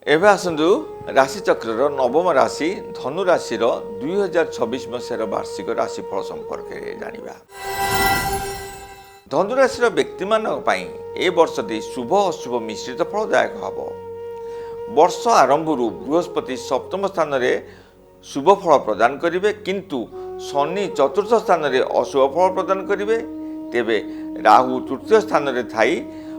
एबे आसतु राशिचक्र नवम राशि धनु राशि 2026 मसीहार वार्षिक राशिफल संपर्क जानिबा। धनु राशि व्यक्ति ए वर्षटी शुभ अशुभ मिश्रित फलदायक हम। वर्ष आरंभ बृहस्पति सप्तम स्थान में शुभ फल प्रदान करेंगे किंतु शनि चतुर्थ स्थान में अशुभ फल प्रदान करेंगे। तेबे राहु तृतीय स्थान में थाई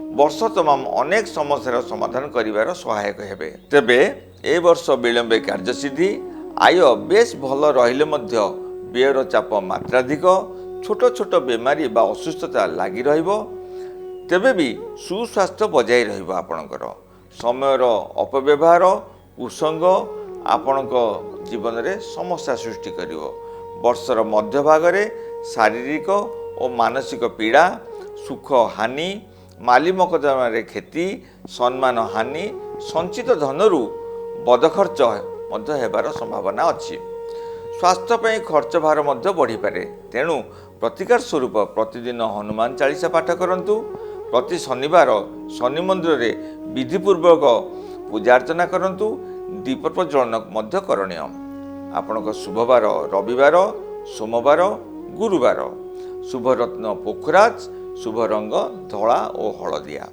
वर्ष तमाम अनेक समस्यार समाधान करिवार सहायक हेबे। तेबे ए वर्ष विलंबे कार्यसिद्धि आय बेस भल रहिले मध्य व्ययर चाप मात्राधिक छोट छोट बेमारी बा असुस्थता लागी रहिबो। तेबे भी सुस्वास्थ्य बजाय रहिबो। आपणकर समयर अपव्यवहार कुसंग आपणक जीवन में समस्या सृष्टि करिवो। वर्षर मध्य भागरे शारीरिक और मानसिक पीड़ा सुख हानि माली मकदमा क्षति सम्मान हानि संचित धनरु बदखर्च हेबार संभावना अच्छी। स्वास्थ्य पर खर्च भार बढ़ी पारे। तेणु प्रतिकार स्वरूप प्रतिदिन हनुमान चालीसा पाठ करंतु। प्रति शनिवार शनि मंदिर में विधिपूर्वक पूजार्चना करंतु। दीप प्रज्वलन करणीय। आपणक शुभवार रविवार सोमवार गुरुवार। शुभ रत्न पोखराज शुभ रंग धला और हलदिया।